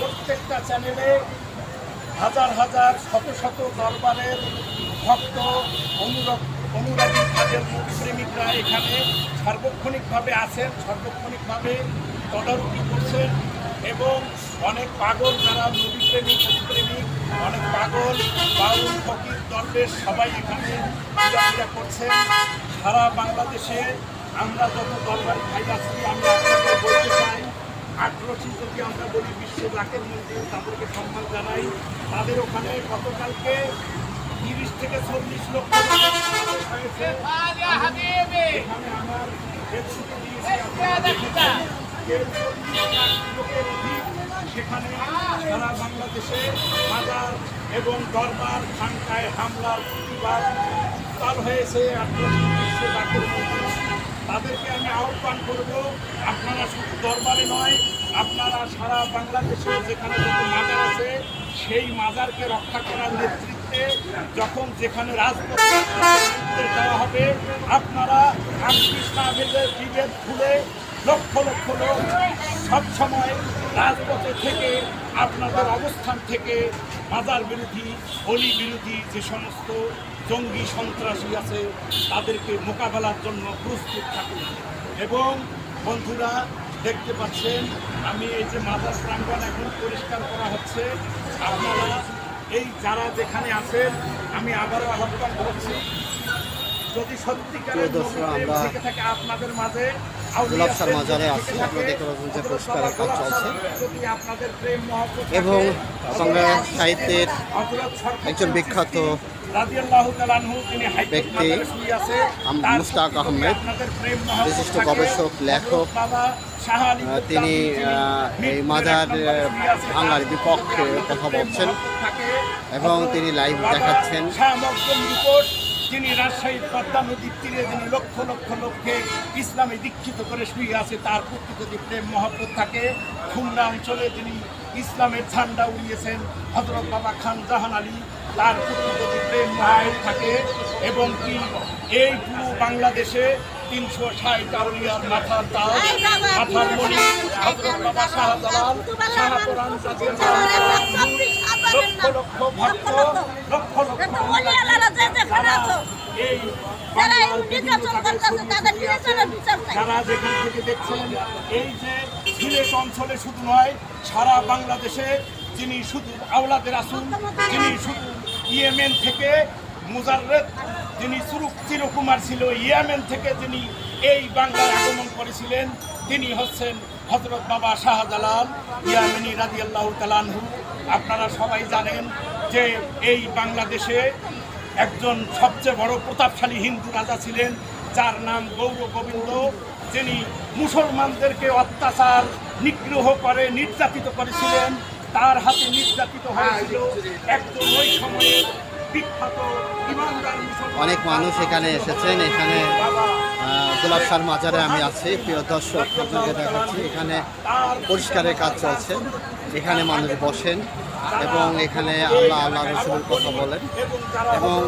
প্রত্যেকটা চ্যানেলে হাজার হাজার শত শত দরবারের ভক্ত অনুরাগী তাদের প্রেমিকরা এখানে সার্বক্ষণিকভাবে আছেন, সার্বক্ষণিকভাবে তদারকি করছেন এবং অনেক পাগল যারা নবী প্রেমিক প্রেমিক অনেক পাগল বাউল ফকির দরবেশ সবাই এখানে পূজা করছেন। সারা বাংলাদেশে আমরা যত দরবারি ভাই আছি আমি আপনাদের বলতে চাই, আগ্রহী যদি আমরা বলি বিশ্বের লাখের মধ্যে তাদেরকে সম্মান জানাই। তাদের ওখানে গতকালকে 30 থেকে 40 লক্ষ হয়েছে। এখানে আমার সেখানে সারা বাংলাদেশে বাজার এবং দরবার খানকায় হামলার প্রতিবাদ উত্তাল হয়েছে। বিশ্বের লাখের মধ্যে তাদেরকে আমি আহ্বান করব, আপনারা শুধু দরবারে নয়, আপনারা সারা বাংলাদেশে যেখানে যত মাজার আছে সেই মাজারকে রক্ষা করার নেতৃত্বে যখন যেখানে রাজপথে দেওয়া হবে আপনারা বিভেদ ভুলে লক্ষ লক্ষ লোক সবসময় রাজপথে থেকে আপনাদের অবস্থান থেকে মাজার বিরোধী অলি বিরোধী যে সমস্ত জঙ্গি সন্ত্রাসী আছে তাদেরকে মোকাবেলার জন্য প্রস্তুত থাকুন। এবং বন্ধুরা দেখতে পাচ্ছেন আমি এই যে মাজার প্রাঙ্গণ এখন পরিষ্কার করা হচ্ছে, আপনারা এই যারা যেখানে আছেন আমি আবারও আহ্বান করছি, যদি সত্যিকারের থেকে থাকে আপনাদের মাঝে গোলাপসার মাজারে আছি, আপনারা দেখতে পাচ্ছেন যে পরিষ্কারের কাজ চলছে এবং বাংলা সাহিত্যের একজন বিখ্যাত ব্যক্তি মুস্তাক আহমেদ, বিশিষ্ট গবেষক লেখক, তিনি এই মাজার ভাঙার বিপক্ষে কথা বলছেন এবং তিনি লাইভ দেখাচ্ছেন। যিনি রাজশাহীর পদ্মা নদীর তীরে যিনি লক্ষ লক্ষ লোককে ইসলামে দীক্ষিত করে শুয়ে আছে, তার প্রতি যদি প্রেম মহব্বত থাকে, খুলনা অঞ্চলে যিনি ইসলামের ঝান্ডা উড়িয়েছেন হযরত বাবা খান জাহান আলী, তার প্রতি যদি প্রেম মহব্বত থাকে এবং কি এই পুরো বাংলাদেশে 360 আউলিয়ার মাথার তাজ, মাথার মণি হযরত বাবা শাহজালাল, শাহপরান লক্ষ লক্ষ ভক্ত, লক্ষ লক্ষ যারা যেখান থেকে দেখছেন, এই যে সিলেট অঞ্চলে শুধু নয় সারা বাংলাদেশে যিনি শুধু আওলাদের রাসূল, যিনি শুধু ইয়েমেন থেকে মুজাররেদ, যিনি চিরকুমার ছিল ইয়েমেন থেকে, যিনি এই বাংলায় আগমন করেছিলেন, তিনি হচ্ছেন হযরত বাবা শাহজালাল ইয়ামেনি রাদিয়াল্লাহু তাআলা আনহু। আপনারা সবাই জানেন যে এই বাংলাদেশে একজন সবচেয়ে বড় প্রতাপশালী হিন্দু রাজা ছিলেন যার নাম গৌর গোবিন্দ, যিনি মুসলমানদেরকে অত্যাচার নিগ্রহ করে নির্যাতিত করেছিলেন। তার হাতে নির্যাতিত হয়েছিল একজন ওই সময়ে বিখ্যাত ইমানদার মুসলমান। অনেক মানুষ এখানে এসেছেন। এখানে গোলাপসার মাজারে আমি আছি, প্রিয় দর্শক আপনাকে দেখাচ্ছি। এখানে পরিষ্কারের কাজ চলছে, এখানে মানুষ বসেন এবং এখানে আল্লাহ আল্লাহ রসুলের কথা বলেন এবং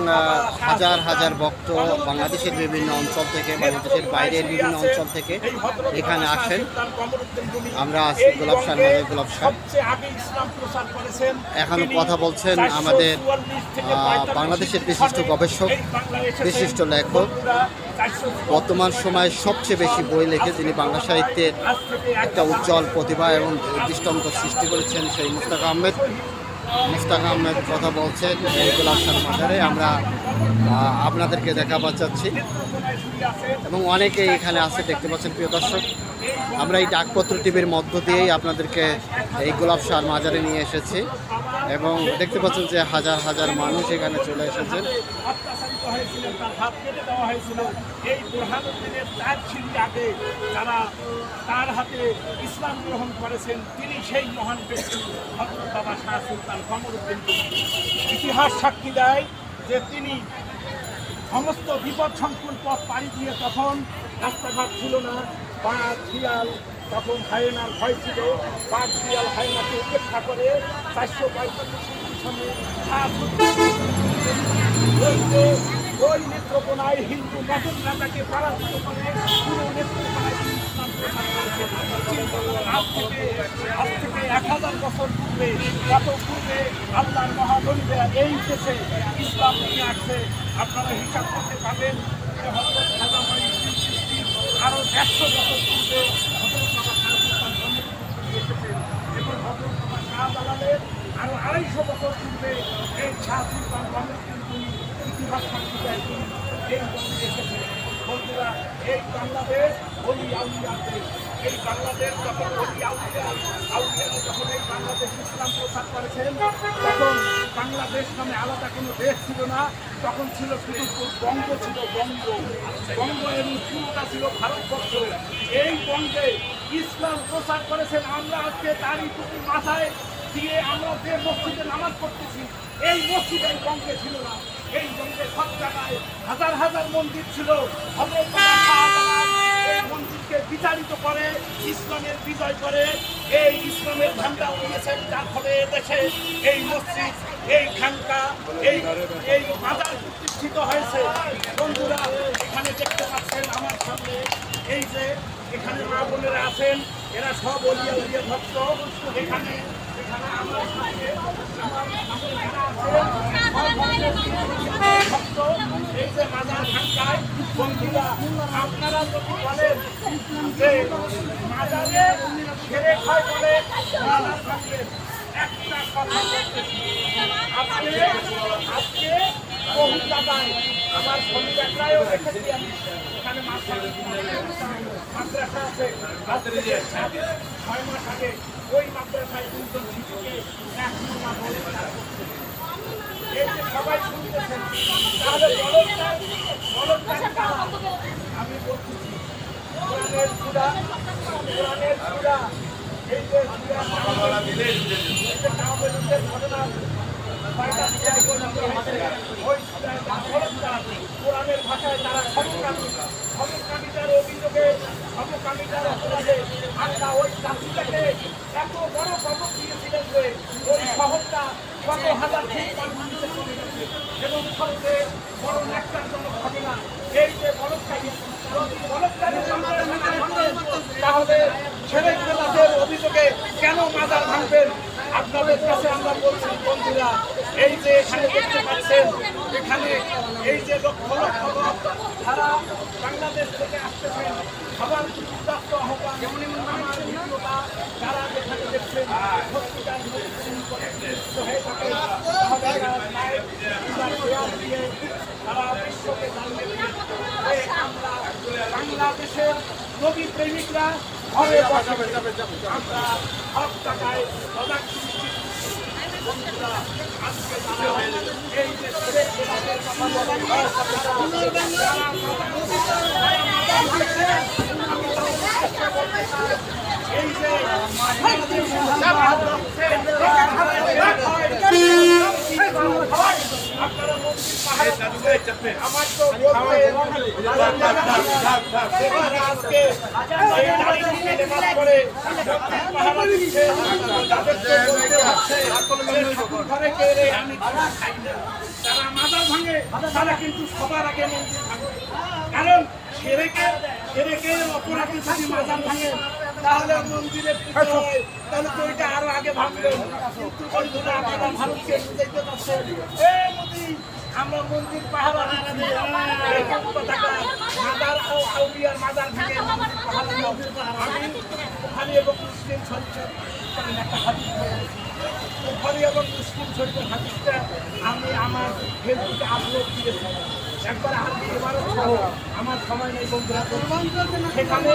হাজার হাজার ভক্ত বাংলাদেশের বিভিন্ন অঞ্চল থেকে, বাংলাদেশের বাইরের বিভিন্ন অঞ্চল থেকে এখানে আসেন। আমরা আছি গোলাপসার মাজার, গোলাপসার। এখন কথা বলছেন আমাদের বাংলাদেশের বিশিষ্ট গবেষক, বিশিষ্ট লেখক, বর্তমান সময়ে সবচেয়ে বেশি বই লিখে যিনি বাংলা সাহিত্যের একটা উজ্জ্বল প্রতিভা এবং দৃষ্টান্ত সৃষ্টি করেছেন, সেই মুস্তাক আহমেদ কথা বলছেন এই গোলাপসার মাজারে। আমরা আপনাদেরকে দেখাবার চাচ্ছি এবং অনেকেই এখানে আছে, দেখতে পাচ্ছেন প্রিয় দর্শক। আমরা এই ডাকপত্র টিভির মধ্য দিয়েই আপনাদেরকে এই গোলাপসার মাজারে নিয়ে এসেছি এবং দেখতে পাচ্ছেন যে হাজার হাজার মানুষ এখানে চলে এসেছেন। তার হাত কেটে দেওয়া হয়েছিল। এই বুরহানুদ্দিনের 4 ছিলি আগে যারা তার হাতে ইসলাম গ্রহণ করেছেন, তিনি সেই মহান ব্যক্তি হযরত বাবা শাহ সুলতান কমরউদ্দিন। ইতিহাস সাক্ষী দেয় যে তিনি সমস্ত বিপদ সংকুল পথ পাড়ি দিয়ে, তখন রাস্তাঘাট ছিল না, বাঘ শিয়াল, তখন হায়েনার ভয় ছিল, বাঘ শিয়াল হায়েনাকে উপেক্ষা করে 445 সালে ওই নেত্রকোনায় হিন্দু নতুন রাজাকে পরাজিত করে পুরো নেত্রকোনায় ইসলাম আজ থেকে 1000 বছর পূর্বে কত পূর্বে আল্লাহর মহাবলীরা এই দেশে ইসলাম নিয়ে আসছে। আপনারা হিসাব করতে পারবেন যে হযরত খাজা মঈনুদ্দিন চিশতি আরো 150 বছর পূর্বে হযরত বাবা খায়রুল ইসলাম এসেছেন এবং হযরত বাবা শাহজালালের আরো 250 বছর পূর্বে এই শাহ সুলতান গণতন্ত্রী ইতিহাস পত্রিকায় এই বন্ধু এসেছে। বন্ধুরা, এই বাংলাদেশ অলি আউলিয়ার দেশ। এই বাংলাদেশ যখন অলি আউলিয়ারা যখন এই বাংলাদেশ ইসলাম প্রচার করেছেন, তখন বাংলাদেশ নামে আলাদা কোনো দেশ ছিল না, তখন ছিল শুধু বঙ্গ ছিল, বঙ্গ এবং পুরোটা ছিল ভারতবর্ষ। এই বঙ্গে ইসলাম প্রচার করেছেন। আমরা আজকে তারই টুকু মাথায় দিয়ে আমরা যে মসজিদে নামাজ পড়তেছি, এই মসজিদ এই বঙ্গে ছিল না। এই বঙ্গে সব জায়গায় হাজার হাজার মন্দির ছিল। হযরত এই মন্দিরকে বিচারিত করে ইসলামের বিজয় করে এই ইসলামের ঝান্ডা উড়িয়েছেন, যার ফলে দেশে এই মসজিদ, এই খানকা, এই মাজার প্রতিষ্ঠিত হয়েছে। বন্ধুরা, এখানে দেখতে পাচ্ছেন আমার সামনে এই যে এখানে মা বোনেরা আছেন, এরা সব অলিয়া উলিয়া ভক্ত। এখানে আমার সামনে ভক্ত এই যে মাজার খানকায়। বন্ধুরা, আপনারা যদি বলেন যে মাজারে ছেড়ে খায় বলে মাজার ভাঙবেন, একটা কথা বলতেছি, আজকে বহু জায়গায় আমার শরীর একটাও দেখেছি আমি, এখানে মাদ্রাসা আছে। 6 মাস আগে ওই মাদ্রাসায় 2 জন শিশুকে 1 মাস ধরে এই যে সবাই শুনতেছেন, তাহলে আমি বলতেছি কোরআনের সূরা, এই যে ঘটনা কোরআনের ভাষায় তারা সমকামিতার অভিযোগে, সমকামিতার অপরাধে আমরা ওই জাতিটাকে এত বড় খবর দিয়েছিলেন যে ওই শহরটা কত হাজার এবং সবচেয়ে বড় ন্যাক্কারজনক ঘটনা এই যে বলৎকারী, তাহলে ছেলে খেলাদের অভিযোগে কেন মাজার ভাঙবেন? আপনাদের কাছে আমরা বলছি বন্ধুরা, এই যে এখানে দেখতে পাচ্ছেন, এখানে এই যে লক্ষ লক্ষ লোক সারা বাংলাদেশ থেকে আসতেছেন, সবার উদ্যাস্ত আহ্বান আমার ভিডিওটা যারা যেখানে দেখছেন সত্যিকার হয়ে থাকে, সারা বিশ্বকে জানিয়ে দিন আমরা বাংলাদেশের নবী প্রেমিকরা ঘরে বসে আমরা সব টাকায় সজাগ বন্ধুরা। আজকে এই যে কথা বলেন, এই যে আপনারা আমার তো আজকে করে পাহারা দিচ্ছে, ঘরে কেড়ে আমি খাই না। যারা মাজার ভাঙে তারা কিন্তু সবার আগে মন্দির ভাঙে, কারণ সেরেকের অপরাধী যদি মাজার ভাঙে তাহলে মন্দিরের পুজো হয়, তাহলে তো ওইটা আরো আগে ভাঙবেন। কিন্তু বন্ধুরা, আপনারা ভারতকে বুঝাইতে পারছেন মোদী আমরা মন্দির পাহারা দিচ্ছি, মাজার ও আউলিয়ার মাজার ভাঙে মন্দির পাহারা দাও। আমি বুখারী এবং মুসলিম শরীফের একটা হাদিস পড়েছি, বুখারী এবং মুসলিম শরীফের হাদিসটা আমি আমার ফেসবুকে আপলোড দিয়েছি, একবার আরবি ইবারত সহ। আমার সময় নেই বন্ধুরা, সেখানে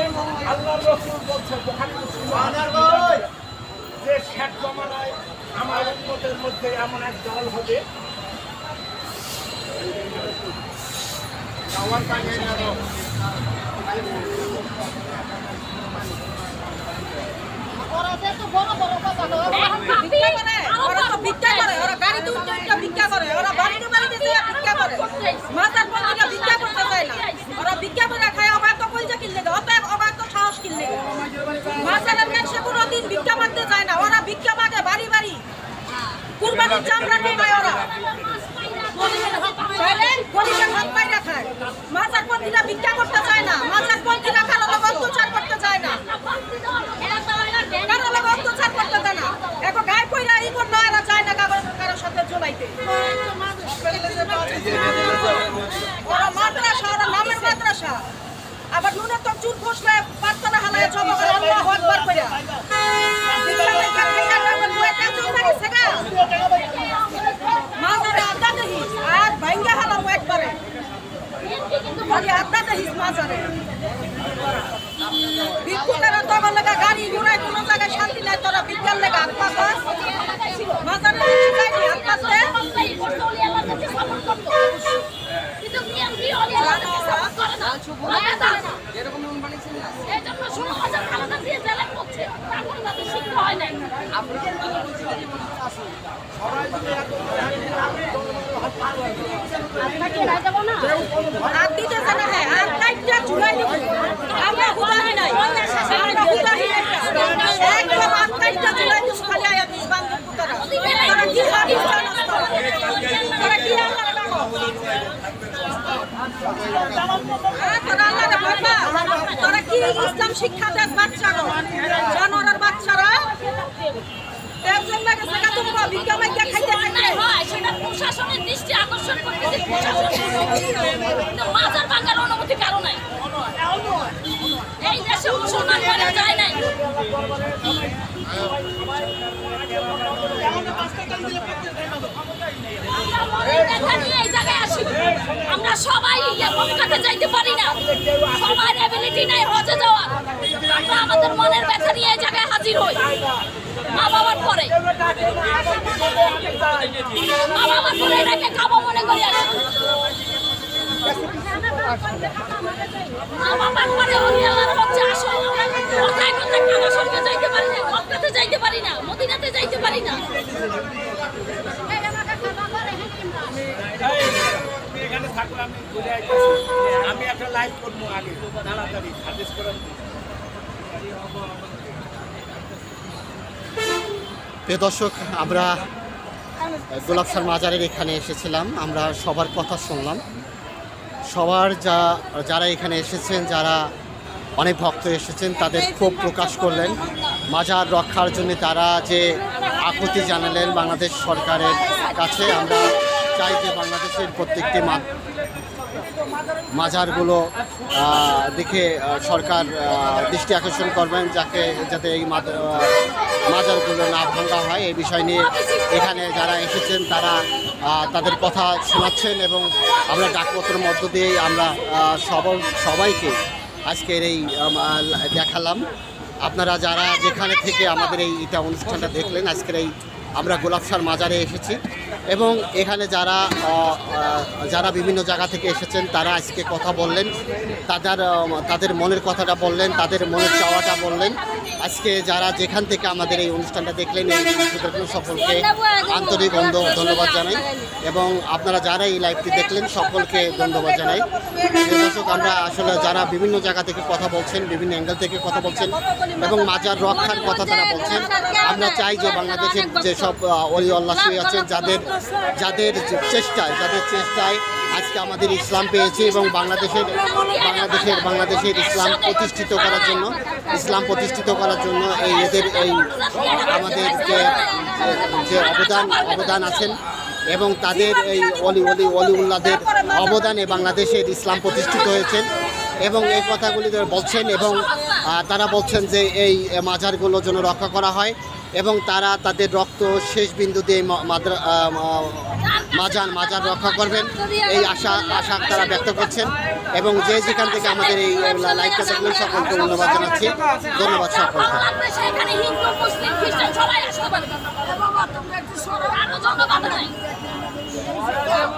আল্লাহর রাসূল বলছে বুখারী মুসলিম যে শেষ জমানায় আমার উম্মতের মধ্যে এমন এক দল হবে মাজার পন্থীরা ভিক্ষা করতে চায় না, মাজার পন্থীরা কারো অত্যাচার করতে চায় না। মাজারে ভিক্ষুকেরা তো আমার লাগা গাড়ি ঘোড়ায় কোনো জায়গায় শান্তি নাই, তোরা বিজ্ঞান লেগে হাত পাতা মাজারে শিখাইনি হাত পাততে হাত দিতে জানা হ্যাঁ আর কাইটটা ঝুলাই দিব আমরা হুদাহি নাই আমরা হুদাহি একদম হাত কাইটটা ঝুলাই দিব খালি আয়াত বান্দর পুতারা তোরা কি হাদিস জানাস তোরা কি আল্লাহর নাম তোরা আল্লাহর বাবা তোরা কি ইসলাম শিক্ষা দেস বাচ্চারা জানোয়ারের বাচ্চারা একজন লাগে সেটা তো ভিক্ষা মাইকা খাইতে থাকে হয় সেটা প্রশাসনের দৃষ্টি আকর্ষণ করতেছে মাজার ভাঙার অনুমতি কারো নাই এই দেশে মুসলমান মারা যায় নাই এই জায়গায় আসি আমরা সবাই মক্কাতে যাইতে পারি না সবার অ্যাবিলিটি নাই হজে যাওয়ার আমরা আমাদের মনের ব্যথা নিয়ে এই জায়গায় হাজির হই মা বাবার পরে এটাকে কাবো মনে করি আসি মা বাবার পরে উনি আল্লাহর হচ্ছে আসো কোথায় কোথায় কাবা শরীফে যাইতে পারি না মক্কাতে যাইতে পারি না মদিনাতে যাইতে পারি না এখানে থাকলে আমি ঘুরে আইতেছি আমি একটা লাইভ করবো আগে তাড়াতাড়ি আদেশ করেন প্রিয় দর্শক, আমরা গোলাপশাহ মাজারের এখানে এসেছিলাম। আমরা সবার কথা শুনলাম, সবার যারা এখানে এসেছেন, যারা অনেক ভক্ত এসেছেন তাদের ক্ষোভ প্রকাশ করলেন মাজার রক্ষার জন্য। তারা যে আকুতি জানালেন বাংলাদেশ সরকারের কাছে, আমরা চাই যে বাংলাদেশের প্রত্যেকটি মাজারগুলো দেখে সরকার দৃষ্টি আকর্ষণ করবেন, যাতে এই মাজারগুলো না ভাঙা হয়। এই বিষয় নিয়ে এখানে যারা এসেছেন তারা তাদের কথা শোনাচ্ছেন এবং আমরা ডাকপত্রের মধ্য দিয়েই আমরা সবাইকে আজকের এই দেখালাম। আপনারা যারা যেখানে থেকে আমাদের এইটা অনুষ্ঠানটা দেখলেন, আজকের এই আমরা গোলাপশাহ মাজারে এসেছি এবং এখানে যারা বিভিন্ন জায়গা থেকে এসেছেন তারা আজকে কথা বললেন, তাদের মনের কথাটা বললেন, তাদের মনের চাওয়াটা বললেন। আজকে যারা যেখান থেকে আমাদের এই অনুষ্ঠানটা দেখলেন এই সকলকে আন্তরিক ধন্যবাদ জানাই এবং আপনারা যারা এই লাইভটি দেখলেন সকলকে ধন্যবাদ জানাই। দর্শক, আমরা আসলে যারা বিভিন্ন জায়গা থেকে কথা বলছেন, বিভিন্ন অ্যাঙ্গেল থেকে কথা বলছেন এবং মাজার রক্ষার কথা তারা বলছেন, আমরা চাই যে বাংলাদেশের যেসব ওলি আল্লাহ আছেন, যাদের চেষ্টায় আজকে আমাদের ইসলাম পেয়েছি এবং বাংলাদেশের ইসলাম প্রতিষ্ঠিত করার জন্য এই আমাদের যে অবদান আছেন এবং তাদের এই অলিউল্লাহদের অবদানে বাংলাদেশের ইসলাম প্রতিষ্ঠিত হয়েছেন এবং এই কথাগুলি বলছেন এবং তারা বলছেন যে এই মাজারগুলো যেন রক্ষা করা হয় এবং তারা তাদের রক্ত শেষ বিন্দু দিয়ে মাজার রক্ষা করবেন, এই আশা তারা ব্যক্ত করছেন এবং যেখান থেকে আমাদের এই লাইভটা দেখলেন সকলকে ধন্যবাদ জানাচ্ছি। ধন্যবাদ সকলকে।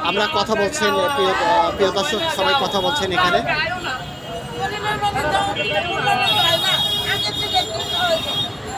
আমরা কথা বলছেন, প্রিয় দর্শক সবাই কথা বলছেন এখানে।